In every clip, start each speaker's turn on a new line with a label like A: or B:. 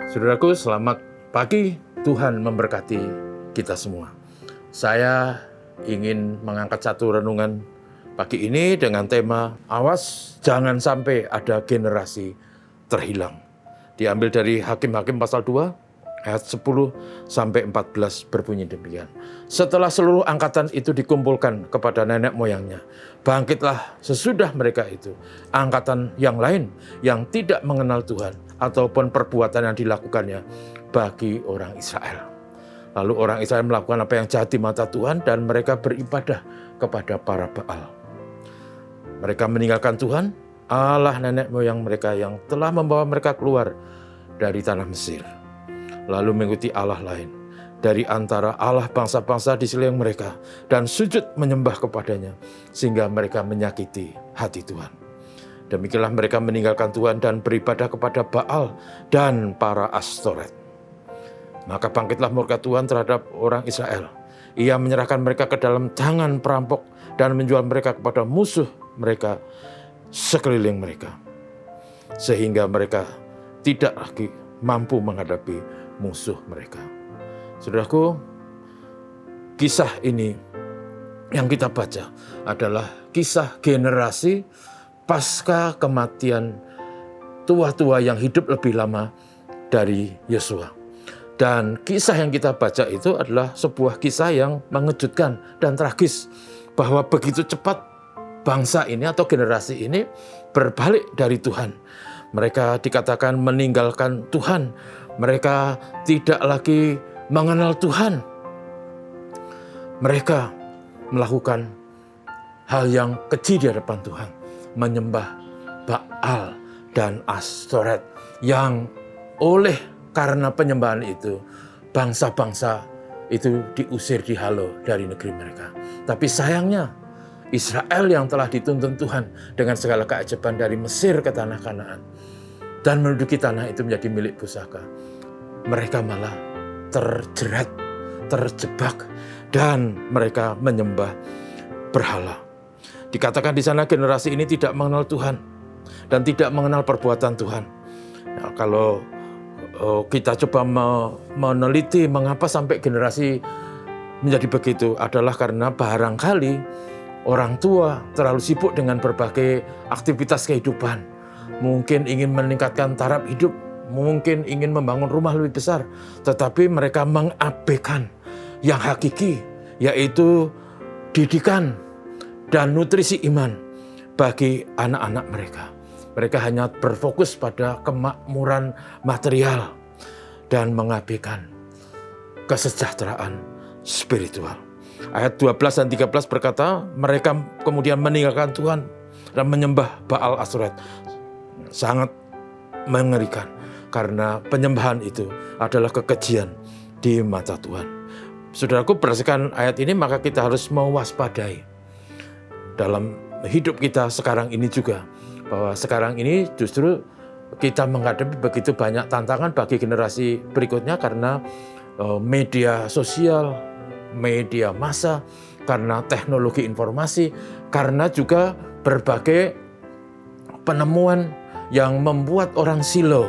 A: Saudaraku, selamat pagi. Tuhan memberkati kita semua. Saya ingin mengangkat satu renungan pagi ini dengan tema awas jangan sampai ada generasi terhilang. Diambil dari Hakim-Hakim pasal 2 ayat 10 sampai 14 berbunyi demikian. Setelah seluruh angkatan itu dikumpulkan kepada nenek moyangnya, bangkitlah sesudah mereka itu angkatan yang lain yang tidak mengenal Tuhan ataupun perbuatan yang dilakukannya bagi orang Israel. Lalu orang Israel melakukan apa yang jahat di mata Tuhan dan mereka beribadah kepada para Baal. Mereka meninggalkan Tuhan, Allah nenek moyang mereka yang telah membawa mereka keluar dari tanah Mesir. Lalu mengikuti Allah lain dari antara Allah bangsa-bangsa di sekeliling mereka dan sujud menyembah kepadanya sehingga mereka menyakiti hati Tuhan. Demikianlah mereka meninggalkan Tuhan dan beribadah kepada Baal dan para Astoret. Maka bangkitlah murka Tuhan terhadap orang Israel. Ia menyerahkan mereka ke dalam tangan perampok dan menjual mereka kepada musuh mereka sekeliling mereka. Sehingga mereka tidak lagi mampu menghadapi musuh mereka. Saudaraku, kisah ini yang kita baca adalah kisah generasi pasca kematian tua-tua yang hidup lebih lama dari Yosua. Dan kisah yang kita baca itu adalah sebuah kisah yang mengejutkan dan tragis. Bahwa begitu cepat bangsa ini atau generasi ini berbalik dari Tuhan. Mereka dikatakan meninggalkan Tuhan. Mereka tidak lagi mengenal Tuhan. Mereka melakukan hal yang keji di hadapan Tuhan. Menyembah Baal dan Astoret yang oleh karena penyembahan itu bangsa-bangsa itu diusir dihalau dari negeri mereka. Tapi sayangnya Israel yang telah dituntun Tuhan dengan segala keajaiban dari Mesir ke tanah Kanaan dan menduduki tanah itu menjadi milik pusaka, mereka malah terjerat, terjebak dan mereka menyembah berhala. Dikatakan di sana generasi ini tidak mengenal Tuhan dan tidak mengenal perbuatan Tuhan. Nah, kalau kita coba meneliti mengapa sampai generasi menjadi begitu adalah karena barangkali orang tua terlalu sibuk dengan berbagai aktivitas kehidupan. Mungkin ingin meningkatkan taraf hidup, mungkin ingin membangun rumah lebih besar, tetapi mereka mengabaikan yang hakiki, yaitu didikan dan nutrisi iman bagi anak-anak mereka. Mereka hanya berfokus pada kemakmuran material dan mengabaikan kesejahteraan spiritual. Ayat 12 dan 13 berkata, mereka kemudian meninggalkan Tuhan dan menyembah Baal Astoret. Sangat mengerikan karena penyembahan itu adalah kekejian di mata Tuhan. Saudaraku, berdasarkan ayat ini maka kita harus mewaspadai dalam hidup kita sekarang ini juga, bahwa sekarang ini justru kita menghadapi begitu banyak tantangan bagi generasi berikutnya karena media sosial, media massa, karena teknologi informasi, karena juga berbagai penemuan yang membuat orang silau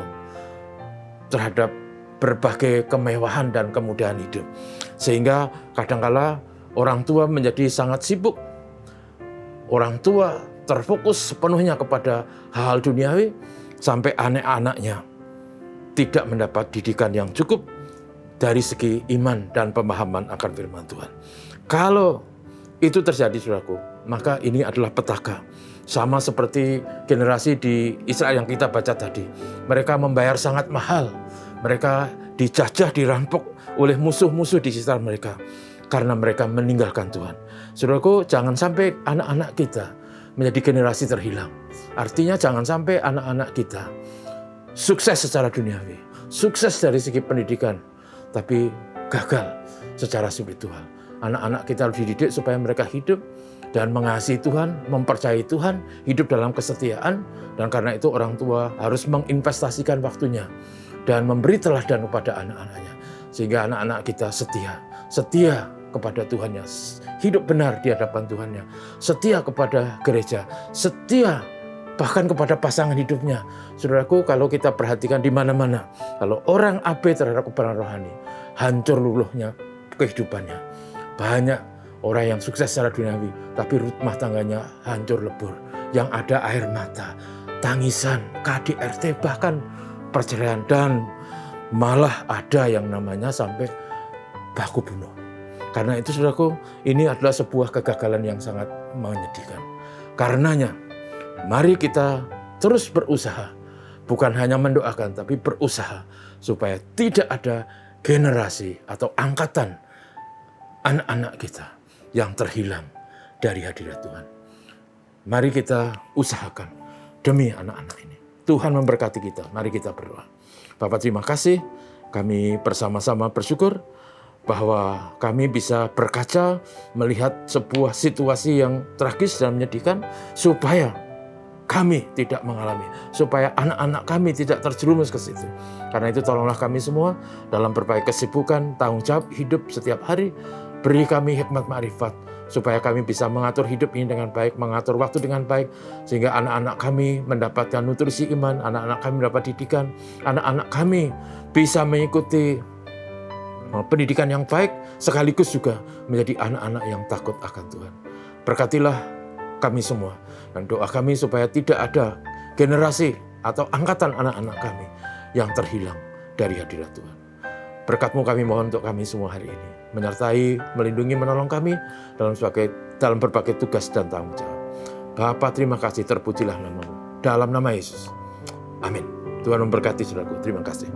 A: terhadap berbagai kemewahan dan kemudahan hidup. Sehingga kadangkala orang tua menjadi sangat sibuk. Orang tua terfokus sepenuhnya kepada hal-hal duniawi sampai anak-anaknya tidak mendapat didikan yang cukup dari segi iman dan pemahaman akan firman Tuhan. Kalau itu terjadi, saudaraku, maka ini adalah petaka. Sama seperti generasi di Israel yang kita baca tadi. Mereka membayar sangat mahal. Mereka dijajah, dirampok oleh musuh-musuh di sekitar mereka karena mereka meninggalkan Tuhan. Saudaraku, jangan sampai anak-anak kita menjadi generasi terhilang. Artinya jangan sampai anak-anak kita sukses secara duniawi, sukses dari segi pendidikan, tapi gagal secara spiritual. Anak-anak kita harus dididik supaya mereka hidup dan mengasihi Tuhan, mempercayai Tuhan, hidup dalam kesetiaan, dan karena itu orang tua harus menginvestasikan waktunya dan memberi teladan kepada anak-anaknya sehingga anak-anak kita setia kepada Tuhannya, hidup benar di hadapan Tuhannya, setia kepada gereja, setia bahkan kepada pasangan hidupnya. Saudaraku, kalau kita perhatikan di mana-mana, kalau orang abai terhadap kebenaran rohani, hancur luluhnya kehidupannya. Banyak orang yang sukses secara duniawi, tapi rumah tangganya hancur lebur. Yang ada air mata, tangisan, KDRT, bahkan perceraian, dan malah ada yang namanya sampai baku bunuh. Karena itu saudaraku, ini adalah sebuah kegagalan yang sangat menyedihkan. Karenanya, mari kita terus berusaha, bukan hanya mendoakan, tapi berusaha supaya tidak ada generasi atau angkatan anak-anak kita yang terhilang dari hadirat Tuhan. Mari kita usahakan demi anak-anak ini. Tuhan memberkati kita, mari kita berdoa. Bapak, terima kasih, kami bersama-sama bersyukur bahwa kami bisa berkaca melihat sebuah situasi yang tragis dan menyedihkan, supaya kami tidak mengalami, supaya anak-anak kami tidak terjerumus ke situ. Karena itu tolonglah kami semua dalam berbagai kesibukan, tanggung jawab hidup setiap hari. Beri kami hikmat ma'rifat, supaya kami bisa mengatur hidup ini dengan baik, mengatur waktu dengan baik, sehingga anak-anak kami mendapatkan nutrisi iman, anak-anak kami mendapat didikan, anak-anak kami bisa mengikuti pendidikan yang baik, sekaligus juga menjadi anak-anak yang takut akan Tuhan. Berkatilah kami semua, dan doa kami supaya tidak ada generasi atau angkatan anak-anak kami yang terhilang dari hadirat Tuhan. Berkat-Mu kami mohon untuk kami semua hari ini, menyertai, melindungi, menolong kami dalam berbagai tugas dan tanggung jawab. Bapa, terima kasih, terpujilah nama-Mu. Dalam nama Yesus. Amin. Tuhan memberkati saudaraku. Terima kasih.